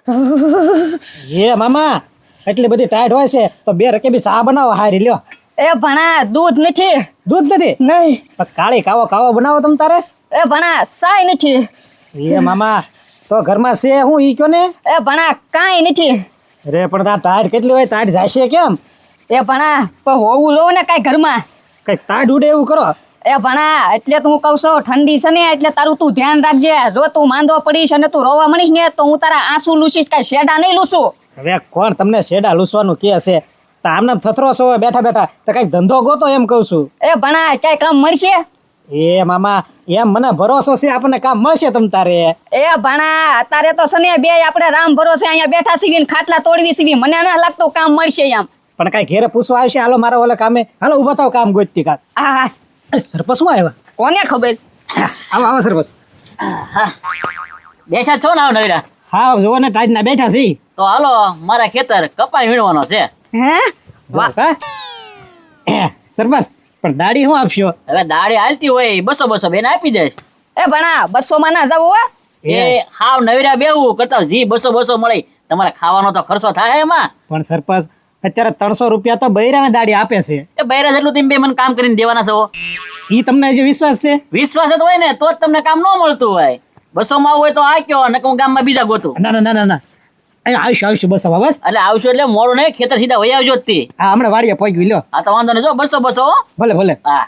એ મામા એટલી બધી ટાઈટ હોય છે તો બે રકેબી ચા બનાવો હારી લ્યો. એ ભણા દૂધ નથી. દૂધ નથી? નહીં. તો કાળી કાવો બનાવો તમ તારે. એ ભણા સાય નથી. એ મામા તો ઘરમાં છે હું ઈ કયો ને. એ ભણા કાંઈ નથી. અરે પણ તા ટાઈટ કેટલી હોય, ટાઈટ જાશે કેમ? એ ભણા પણ હોવું લો ને કાંઈ ઘરમાં. કઈ ટાઈટ ઉડે એવું કરો. એ ભણા એટલે તો હું કહું છું ઠંડી છે ને એટલે તારું તું ધ્યાન રાખજે. જો તું માંદો પડીશ અને તું રોવા મણીશ ને તો હું તારા આંસુ લૂસીશ, કાંઈ શેડા નહીં લૂસું. હવે કોણ તમને શેડા લૂસવાનું કે છે? તો આમને થથરો છો બેઠા બેઠા તો કઈક ધંધો ગોતો એમ કહું છું. એ ભણા ક્યાંય કામ મળશે? એ મામા એમ મને ભરોસો છે આપણને કામ મળશે તમ તારે. એ ભણા અત્યારે તો સને બે આપણે રામ ભરોસે અહીંયા બેઠા સીવી ને ખાટલા તોડવી સીવી, મને ના લાગતું કામ મળશે એમ. પણ કઈ ઘેરે પૂછવા આવશે? હાલો મારો ઓલે કામે, હાલો ઉભા થાવ કામ ગોતતી કાક. હા સરપંચ શું આવ્યા? કોને ખબર. આવો સરપંચ. બેઠા છો ને નવીડા? હા જોવો ને ટાઈટ ના બેઠા છે. તો હાલો મારા ખેતર કપાઈ વીણવાનો છે. હે વાહ. સરપંચ પણ દાડી શું આપશો? હવે દાડી હાલતી હોય 200 બેન આપી દઈશ. એ ભણા 200 માં ના જવું હો. એ હાવ નવીડા બેવું કરતા જી 200 મળે તમારે ખાવાનો તો ખર્ચો થાય એમાં. પણ સરપંચ અત્યારે 300 રૂપિયા તો બૈરાને દાડી આપે છે. એ બૈરા જેટલું તમે બે મને કામ કરીને દેવાના છો. ઈ તમને હજી વિશ્વાસ છે? વિશ્વાસ જ હોય ને તો જ તમને કામ ન મળતું હોય. 200 માં હોય તો આ કયો ને હું ગામમાં બીજા ગોતું. ના ના ના ના અહીંયા આવશું બસ હવે બસ. એટલે આવશો એટલે મોડું નહીં, ખેતર સીધા વહી આવજો જ તે. હા હમણાં વાડીએ પહોંચવી લ્યો. હા તો વાંધો નહીં, જો 200 હો. ભલે ભલે. હા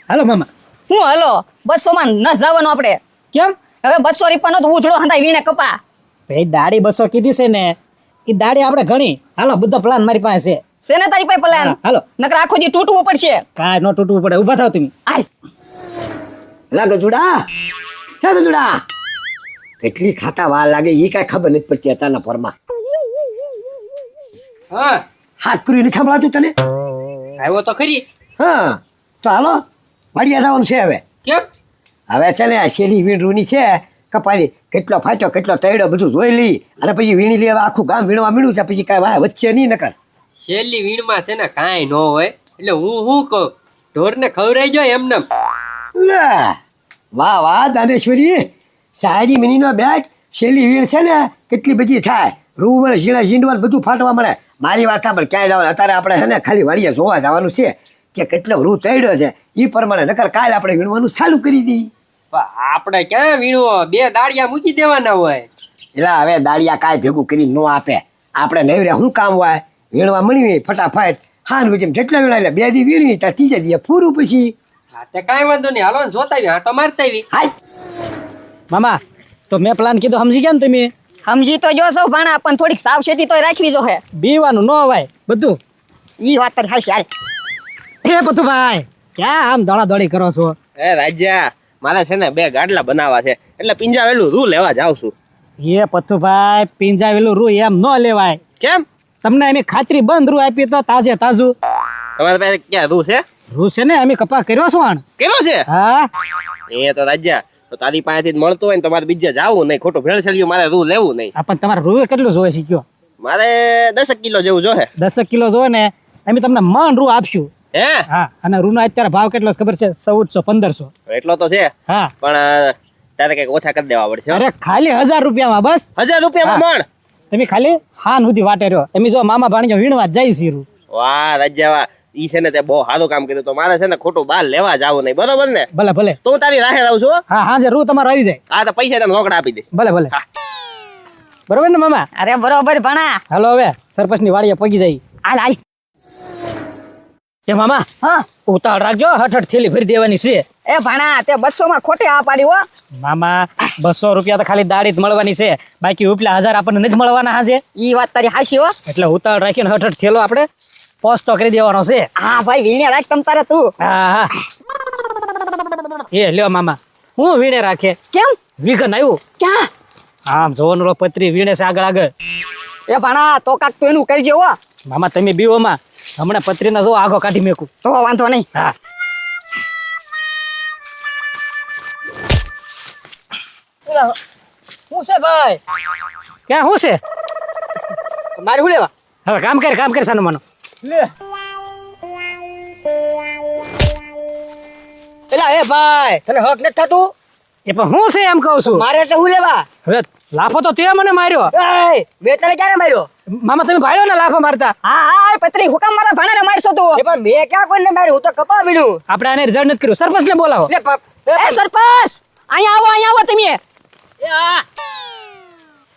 હાલો મામા. હું હલો 200 માં ન જવાનું આપણે. કેમ? હવે 200 રૂપિયાનો તો ઉધડો હંધાઈ વીણે કપા. ભાઈ દાડી 200 કીધી છે ને, એ દાડી આપણે ઘણી. હાલો બધો પ્લાન મારી પાસે છે. છે ને તારી પાસે પ્લાન? હા, હાલો. નકર આખો દી તૂટવું પડશે. કાંઈ ન તૂટવું પડે, ઉભા થાવ તમે. આય ગજુડા, હે ગજુડા, કેટલી ખાતા વાર લાગે એ કાંઈ ખબર નથી પડતી અત્યારના પરમાં. હા હાથ કર્યું નથી સંભળાતું તને? આવ્યો તો ખરી. હા તો હાલો વાડિયા જવાનું છે હવે. કેમ? હવે છે ને આ શેરી વીણરૂની છે કપારી, કેટલો ફાટ્યો કેટલો તૈડો બધું જોઈ લઈ અને પછી વીણી લઈ. હવે આખું ગામ વીણવા મીણું છે, પછી કાંઈ વાય વચ્ચે નહીં નકર. શેરલી વીણમાં છે ને કાંઈ ન હોય એટલે હું શું કહું, ઢોરને ખવરાઈ જાય એમને. લે વાહ વાહ દાનેશ્વરી, સારી મિનીનો બેટ શેલી વીણ છે ને કેટલી બધી થાય. રૂ મળે, ઝીણા ઝીંડવા બધું ફાટવા મળે. મારી વાત સાંભળ, ક્યાંય જવાનું અત્યારે આપણે છે ને ખાલી વાડીએ જોવા જવાનું છે કે કેટલો રૂ તૈડ્યો છે. એ પ્રમાણે નકર કાલે આપણે વીણવાનું ચાલુ કરી દઈએ. પણ આપણે ક્યાં વીણવો, 2 દાળિયા મૂકી દેવાના હોય. એટલે હવે દાળિયા કાંઈ ભેગું કરી ન આપે. આપણે નવરે શું કામ હોય, વીણવા મળવી ફટાફટ હાન જેમ જેટલા વીણા એટલે 2 દી વીણવી ત્યાં 3 દી પૂરું. પછી હા તે કાંઈ વાંધો નહીં, હાલો ને જોતા આવી, આંટો મારતા આવી. હાય મામા તો મેં પ્લાન કીધો સમજી ગયા ને તમે? સમજી તો જો સૌ ભણા પણ થોડીક સાવચેતી તો રાખવી જો હે. બીવાનું ન અવાય બધું. ઈ વાત તારી હાચી. હાલ હે પતુભાઈ ક્યાં આમ દોડાદોડી કરો છો? એ રાજ્યા, મારે છે ને 2 ગાડલા બનાવવા છે એટલે પિંજાવેલું રૂ લેવા જાઉં છું. એ પતુભાઈ પીંજાવેલું રૂ એમ ન લેવાય. કેમ? તમને એમ ખાતરી બંધ રૂ આપી તો તાજે તાજું તમારી પાસે ક્યાં રૂ છે? રૂ છે ને અમે કપા કર્યો છો આણ. કેવો છે? હા એ તો રાજ્યા, તો તારી પાસેથી જ મળતું હોય ને તમારે બીજે જાવું નહીં, ખોટું ભેળસેળિયું મારે રૂ લેવું નહીં. આ પણ તમારે રૂ કેટલું જોવે છે કયો? મારે 10 કિલો જેવું જોહે. 10 કિલો જોવે ને અમે તમને મણ રૂ આપશું. હે? હા અને રૂનો અત્યારે ભાવ કેટલો છે ખબર છે? 1400 1500. એટલો તો છે હા પણ તારે કઈક ઓછા કરી દેવા પડશે. અરે ખાલી 1000 રૂપિયામાં બસ. 1000 રૂપિયામાં મણ? તમે ખાલી હાન સુધી વાટે રહ્યો. એમ જો મામા ભાણીઓ વીણવા જ જાય છે રૂ. વાહ રાજ્યા વાહ, ઈ છે ને તે બહુ સારું કામ કર્યું. તો મારે છે ને ખોટું બહાર લેવા જાવું નહીં, બરોબર ને? ભલે ભલે. તો હું તારી રાહે રહું છું. હા હાજે રૂ તમારો આવી જાય. હા તો પૈસા તને રોકડા આપી દે. ભલે ભલે. હા. બરોબર ને મામા? અરે બરોબર ભણા. હાલો હવે સરપંચની વાડીએ પગી જાય. હાલ હાલ. એ મામા હા ઉતાળ રાખજો, હઠ થેલી ભરી દેવાની છે. એ ભણા તે 200 માં ખોટે આ પાડી હો. મામા 200 રૂપિયા તો ખાલી દાડી જ મળવાની છે, બાકી ઉપલા 1000 આપણને નથી મળવાના હાજે. ઈ વાત તારી હાચી હો. એટલે ઉતાળ રાખીને હઠ થેલો આપણે પોસ્ટો કરી દેવાનો છે. હા ભાઈ વીણે રાખ તમ તારે તું. હા હા એ લ્યો મામા, હું વીણે રાખે કેમ? વિઘન આવ્યું. ક્યાં? આમ જોવાનું પત્રી વીણે છે આગળ આગળ. એ ભણા તો કાક તું એનું કરજે હો. મામા તમે બીવોમાં હમણાં પત્રીના જો આગો કાઢી મેકું. તો વાંધો નહીં. હા શું છે ભાઈ? ક્યાં શું છે? મારે શું લેવા? હવે કામ કર સાનું માનો. પેલા એ ભાઈ તને હક નથી થતું? એ પણ હું છે એમ કહું છું મારે તો હું લેવા હવે લાફો તો તે મને માર્યો એય, મેં તને ક્યારે માર્યો મામા તમે ભાળ્યો ને લાફો મારતા હા પત્રી હુકમ મારા ભાણાને મારશો તું એ પણ મેં ક્યાં કોઈને માર્યું હું તો કપા વીણું આપણે આને રિઝલ્ટ નથી કર્યું સરપંચ ને બોલાવો એ સરપંચ અહીંયા આવો તમે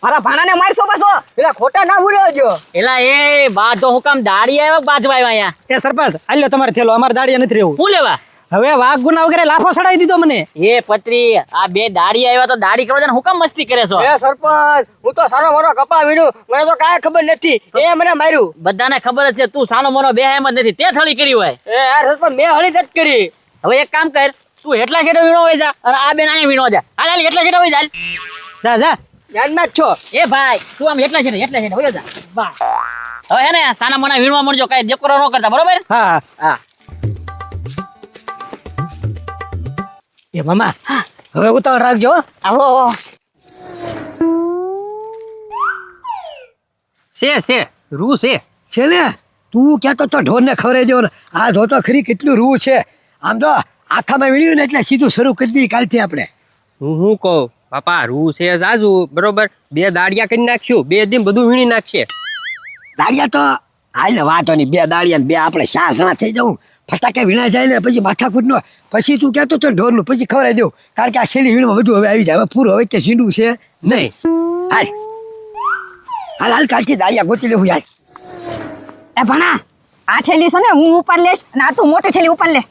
મારા ભાણાને મારશો પાછો પેલા ખોટા ના ભૂલ્યો જો એલા એ બાજો હુકમ દાડી આવ્યો બાજવા આવ્યા અહીંયા એ સરપંચ આલ્યો તમારે થેલો અમારે દાડિયા નથી રહેવું શું લેવા હવે વાઘ ગુના વગેરે લાફો ચડાવી દીધો મને એ પત્રી આ બે દાડી આવ્યા તો દાડી કરવા હુકમ મસ્તી કરે છો એ સરપંચ હું તો સારો મારો કપા વીણું મને તો કાંઈ ખબર નથી એ મને માર્યું બધાને ખબર જ છે તું સાનો મોનો બે એમ જ નથી તે થળી કરી હોય એ યાર સરપંચ મેં હળી જ કરી હવે એક કામ કર તું એટલા છેડો વીણો હોય જા અને આ બેન અહીંયા વીણો જા હાલ એટલા છેડો હોય જા જા જા ધ્યાનમાં જ છો એ ભાઈ તું આમ એટલા છેડે હોય જા બસ હવે હે ને સાના મોના વીણવા મળજો કઈ દેકોરો ન કરતા બરોબર હા હા એ મામા હવે ઉતાવળ રાખજો હો. આવો છે રૂ છે છે ને તું કહેતો તો ઢોરને ખવડાવી દેવો ને આ જો તો ખરી કેટલું રૂ છે આમ તો આખામાં વીણ્યું ને એટલે સીધું શરૂ કરી દઈએ કાલથી આપણે હું કહું બાપા રૂ છે જાજુ બરોબર 2 દાડિયા કરી નાખશું 2 દિન બધું વીણી નાખશે દાળિયા તો હાલ વાતો નહીં 2 દાળિયા ને 2 આપણે 4 જણા થઈ જવું ફટાકે વીણા જાય ને પછી માથાકૂટ નો પછી તું કહેતો તો ઢોરનું પછી ખવડાવી દેવું કારણ કે આ શેલી વીણમાં બધું હવે આવી જાય હવે પૂરું હવે કે સીંડું છે નહીં હાલ હાલ હાલ કાલથી દાળિયા ગોતી લેવું યાર એ ભણા આ થેલી છે ને હું ઉપાડ લેશ અને આ તું મોટી થેલી ઉપાડ લે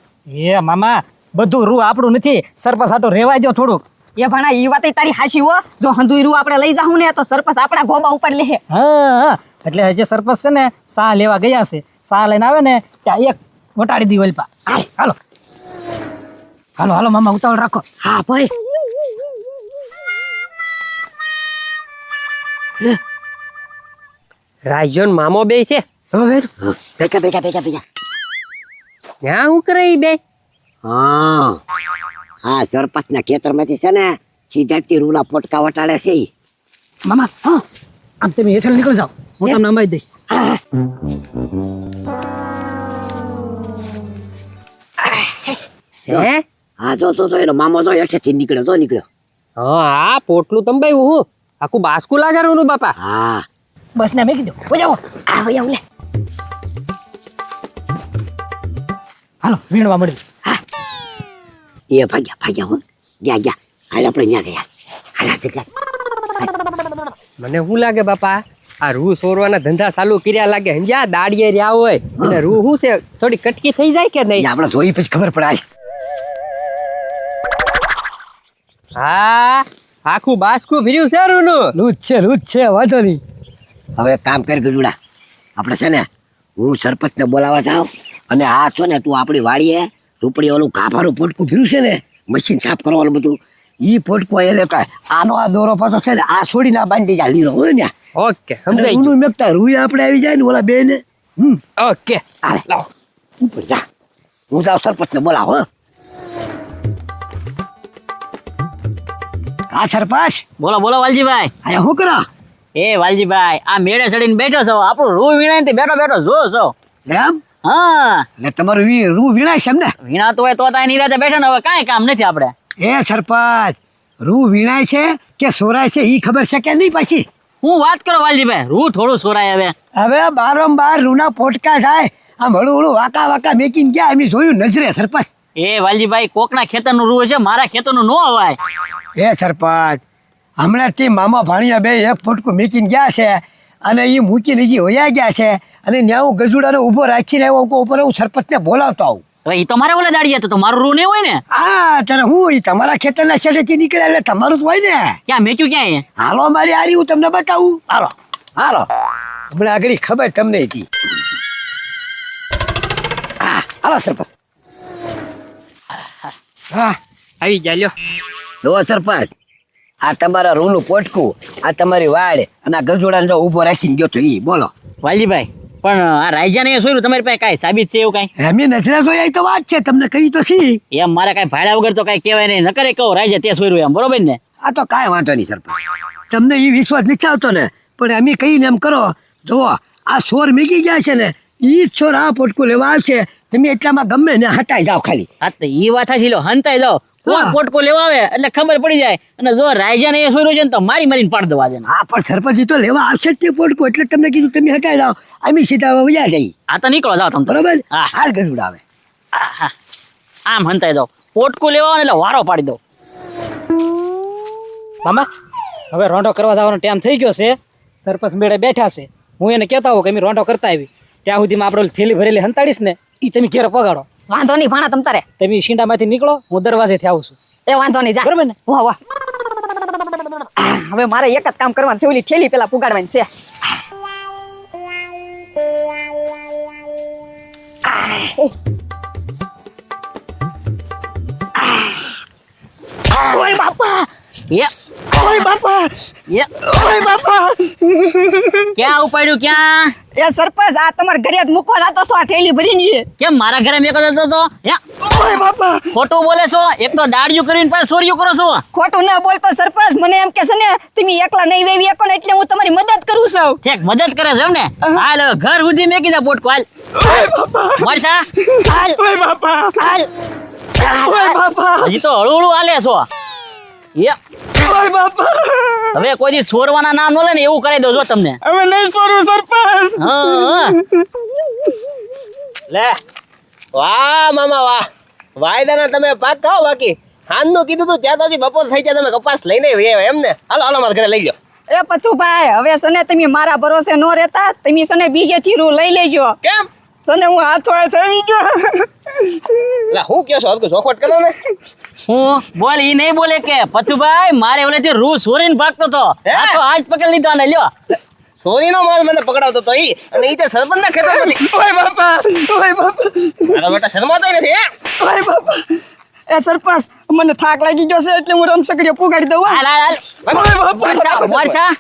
એ મામા બધું રૂ આપણું નથી સરપંચ આટો રેવાય દો થોડુંક એ ભણા ઈ વાત તારી હાચી હો જો હંધુઈ રૂ આપણે લઈ જાહું ને તો સરપંચ આપણા ગોબા ઉપાડ લે હા એટલે હજી સરપંચ છે ને સા લેવા ગયા છે સા લઈને આવે ને ત્યાં એક વટાડી દી વલપા હાલો હાલો હાલો મામા ઉતાવળ રાખો હા ભાઈ રાજ્યો મામો બે છે ભેગા ભેગા ભેગા ભેગા ત્યાં હું કરે ઈ બે હા હા સરપંચના ખેતરમાંથી છે ને સીધા રૂલા પોટકા વટાડે છે ઈ. મામા હા આમ તમે હેઠળ નીકળી જાઓ હું તમને અંબાઈ દઈશ હે હા જો એનો મામો જો હેઠેથી નીકળ્યો હા પોટલું તંબાયું હું આખું બાસ્કું લાગાડવાનું બાપા હા બસ ને મેં કીધું બજાવો આવો આવ લે હાલો વીણવા મળી એ ભાગ્યા હો ગયા હાલ આપણે ત્યાં ગયા હાલ મને શું લાગે બાપા આ રૂ સોરવાના ધંધા ચાલુ કર્યા લાગે સમજ્યા દાડિયે રહ્યા હોય અને રૂ શું છે થોડી કટકી થઈ જાય કે નહીં આપણે જોઈ પછી ખબર પડે હા આખું બાસ્કું ભર્યું છે રૂનું રૂજ છે વાંધો નહીં હવે એક કામ કરી ગજુડા આપણે છે ને હું સરપંચને બોલાવવા જાઉં અને આ છો ને તું આપણી વાડીએ ઝૂંપડી ઓલું કાભારું પોટકું ફર્યું છે ને મશીન સાફ કરવાનું બધું ઈ પોટકું એટલે કાંઈ આનો આ દોરો પાછો છે ને આ છોડીને આ બાંધી જાય લીરો હોય ને ઓકે સમજાઈ ગયું ઊનું મેકતા રૂઈ આપણે આવી જાય ને ઓલા બે ને ઓકે હાલે લાવો ઉપર જા હું જાઉં સરપંચને બોલાવો હો આ સરપંચ બોલો બોલો વાલજીભાઈ આયા શું કરો એ વાલજીભાઈ આ મેળે ચડીને બેઠો છો આપણું રૂ વીણાય બેઠો બેઠો જો છો એમ હા એટલે તમારું રૂ વીણાય છે એમ ને વીણાતો હોય તો ત્યાં નિરાતે બેઠો ને હવે કાંઈ કામ નથી આપણે એ સરપંચ રૂ વીણાય છે કે સોરાય છે ઈ ખબર છે કે નહીં પાછી હું વાત કરો વાલજીભાઈ રૂ થોડું સોરાય હવે હવે બારંબાર રૂના પોટકા થાય આમ હળું વાકા મેકીને ગયા અમે જોયું નજરે સરપંચ એ વાલજીભાઈ કોકના ખેતરનું રૂ છે મારા ખેતરનું નો હવાય એ સરપંચ હમણાં તે મામા ભાણિયા બે એક પોટકું મેકીને ગયા છે અને એ મૂકીને હજી વયા ગયા છે અને ત્યાં હું ગજુડાને ઊભો રાખીને આવ્યો ઉપર હું સરપંચને બોલાવતો આવું હવે એ તો મારે ઓલા દાડીએ તો મારું રૂ નહીં હોય ને હા ત્યારે હું ઈ તમારા ખેતરના છેડેથી નીકળ્યા એટલે તમારું જ હોય ને ક્યાં મેચ્યું ક્યાં હાલો મારી હારી હું તમને બતાવું હાલો હમણાં આગળ ખબર તમને હતી હા હાલો સરપંચ હા આવી ગયા લ્યો જો સરપંચ આ તમારા રૂનું પોટકું આ તમારી વાડ અને આ ગજોડાને જો ઊભો રાખીને ગયો તો ઈ બોલો વાલજીભાઈ પણ આ રાયજાને એ સોયરું તમારી પાસે કાંઈ સાબિત છે એવું કાંઈ એમ નજરે જોયા તો વાત છે તમને કહી તો સી એમ મારે કાંઈ ભાડ્યા વગર તો કાંઈ કહેવાય નહીં નકરે કહો રાયજા તે સોયરું એમ બરોબર ને આ તો કાંઈ વાંધો નહીં સરપંચ તમને એ વિશ્વાસ નથી આવતો ને પણ અમે કહીને એમ કરો જુઓ આ સોર મીકી ગયા છે ને ઈ જ સોર આ પોટકું લેવા આવશે તમે એટલામાં ગમે ને હટાઈ જાઓ ખાલી હા તો એ વાત હાચી લો હંતાઈ જાઓ કોણ પોટકો લેવા આવે એટલે ખબર પડી જાય અને જો રાયજાને એ સોર્યો છે ને તો મારીને પાડ દેવા દે હા પણ સરપંચ ઈ તો લેવા આવશે જ તે પોટકો, એટલે તમને કીધું તમે હટાઈ જાઓ, અમે સીધા હવે વયા જઈએ. આ તો નીકળો જાવ તમે તો. બરોબર? હા. હાલ ગરુડ આવે. હા. આમ હંતાઈ દો પોટકો લેવા આવે ને એટલે વારો પાડી દો. મામા હવે રોંઢો કરવા જવાનો ટાઈમ થઈ ગયો છે. સરપંચ મેળે બેઠા છે. હું એને કહેતા હોઉં કે અમે રોંઢો કરતા આવી, ત્યાં સુધીમાં આપણે ઓલી થેલી ભરેલી હંતાડીશ ને એ તમે ઘેર પગાડો. વાંધો નહીં ભાણા તમ તારે. તમે શીંડામાંથી નીકળો, હું દરવાજેથી આવું છું. એ વાંધો નહીં જા. બરોબર ને? વાહ વાહ. હવે મારે એક જ કામ કરવાનું છે, ઓલી થેલી પેલા પુગાડવાની છે. ઓય બાપા, એ ઓય બાપા, એ ઓય બાપા. ક્યાં ઉપાડ્યું ક્યાં? એ સરપંચ આ તમારા ઘરે જ મૂકવા જતો હતો, આ થેલી ભરીને. કેમ મારા ઘરે મેકો જતો હતો? હે ઓય બાપા, ખોટું બોલે છો? એક તો દાડિયું કરીને પાછું ચોરીયું કરો છો. ખોટું ના બોલતો સરપંચ. મને એમ કે છે ને તમે એકલા નહીં વેવી શકો ને એટલે હું તમારી મદદ કરું છું. ઠેક મદદ કરે છે એમ ને? હાલ હવે ઘર સુધી મેકી દે પોટકો. હાલ મળશા. હાલ ઓય બાપા, હાલ ઓય બાપા, હજી તો હળું હળું હાલે છો. એ ઓય બાપા. હવે કોઈ દી સોરવાના નામ ન લે ને એવું કરાવી દો જો તમને. હવે નહીં સોરું સરપંચ. હા લે વાહ મામા વાહ, વાયદાના તમે પાક ખાઓ. બાકી હાનનું કીધું તું ત્યાં તો હજી બપોર થઈ જાય, તમે કપાસ લઈને આવ્યા એમ ને? હાલો હાલો મારા ઘરે લઈ લો. એ પથુભાઈ, હવે સને તમે મારા ભરોસે ન રહેતા, તમે સને બીજેથી રૂ લઈ લેજો. કેમ? સને હું હાથો થઈ ગયો. એટલે હું કયો છો? હજુ ચોખવટ કરો ને. હું બોલ ઈ નહીં બોલે કે પથુભાઈ મારે ઓલેથી રૂ સોરીને ભાગતો તો આ તો આજ પકડી લીધો ને લ્યો. સોરીનો માલ મને પકડાવતો તો ઈ, અને ઈ તે સરપંચના ખેતરમાંથી. ઓય બાપા, ઓય બાપા, મારા બેટા શરમાતો નથી હે? ઓય બાપા. એ સરપંચ, મને થાક લાગી ગયો છે એટલે હું રમસકડીઓ પુગાડી દઉં. હાલ હાલ હાલ મોરખા.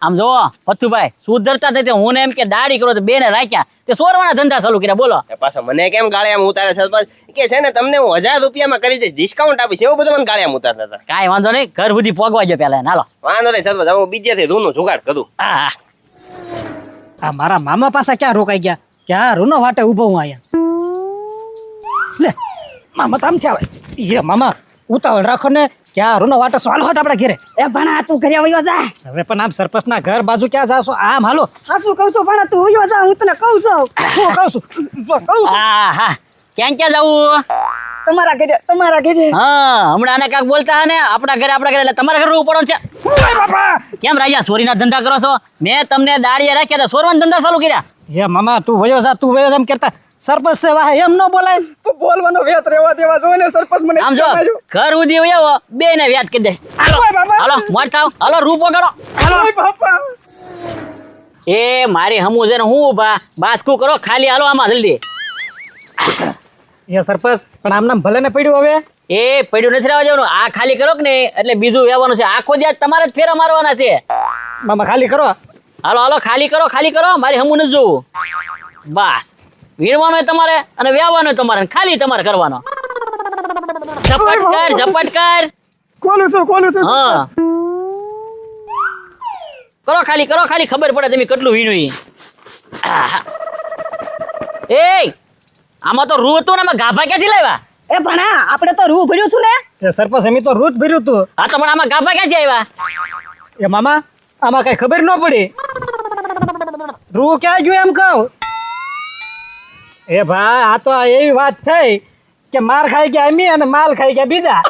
આમ જો પથુભાઈ સુધરતા થઈ હું ને એમ કે દાડી કરો તો બેને રાખ્યા તે સોરવાના ધંધા ચાલુ કર્યા. બોલો એ પાછા મને કેમ ગાળિયામાં ઉતારે સરપંચ? કે છે ને તમને હું 1000 રૂપિયામાં કરી દઈશ, ડિસ્કાઉન્ટ આપીશ, એવું બધું મને ગાળિયામાં ઉતારતા હતા. કાંઈ વાંધો નહીં, ઘર સુધી પોગવા જો પેલા. હાલો વાંધો નહીં સરપંચ, હવે હું બીજેથી રૂનું જુગાડ કરું. હા હા. આ મારા મામા પાસે ક્યાં રોકાઈ ગયા? ક્યાં રૂનો વાટે ઊભો હું અહીંયા? લે મામા તો આમથી આવે. એ મામા ઉતાવળ રાખો ને, ક્યાં રૂનો વાટે છો? હાલો હટ આપણે ઘરે. એ ભણા તું ઘરે વયો જા. હવે પણ આમ સરપંચના ઘર બાજુ ક્યાં જાશો? આમ હાલો. હાસુ કહું છું ભણા, તું વયો જા, હું તને કહું છું. હું કહું છું. કહું છું. હા હા. ક્યાં ક્યાં જવું? તમારા ઘરે, તમારા ઘરે. હા હમણાં આને કાંઈક બોલતા હે ને આપણા ઘરે એટલે તમારા ઘરે રહેવું પડે છે. ઓય બાપા. કેમ રાજા સોરીના ધંધા કરો છો? મેં તમને દાડિયા રાખ્યા હતા, સોરવાના ધંધા ચાલુ કર્યા. એ મામા તું વયો જા, તું વયો જા એમ કરતા સરપંચ છે વાહ એમ ન બોલાય. બોલવાનો વેત રહેવા દેવા જો ને સરપંચ. મને આમ જો ઘર સુધી આવો બે ને વ્યાજ કરી દે. હાલો મોટ થાવ, હાલો રૂપો કરો. ઓય બાપા. એ મારી હમું છે ને હું ઉભા બાસકું કરો ખાલી. હાલો આમાં જલ્દી. એ સરપંચ પણ આમ નામ ભલે ને પડ્યું હવે. એ પડ્યું નથી રહેવા જવાનું, આ ખાલી કરો કે નહીં એટલે બીજું વેવાનું છે. આખો દિવસ તમારે જ ફેરા મારવાના છે. મામા ખાલી કરો. હાલો હાલો ખાલી કરો, ખાલી કરો. મારી હમું નથી જોવું. બસ વીણવાનું તમારે અને વ્યાવાનું તમારે, ખાલી તમારે કરવાનો. ઝપટ કર ઝપટ કર. કોનું છું. હા કરો ખાલી, કરો ખાલી. ખબર પડે તમે કેટલું વીણ્યું ઈ. આહા. એ આમાં તો રૂ હતું ને આમાં ગાભા ક્યાંથી લાવ્યા? એ ભણા આપણે તો રૂ ભર્યું હતું ને. એ સરપંચ અમે તો રૂટ ભર્યું હતું. હા તો પણ આમાં ગાભા ક્યાંથી આવ્યા? એ મામા આમાં કઈ ખબર ન પડી. રૂ ક્યાં ગયું એમ કહું? એ ભાઈ આ તો એવી વાત થઈ કે માર ખાઈ ગયા અમી અને માલ ખાઈ ગયા બીજા.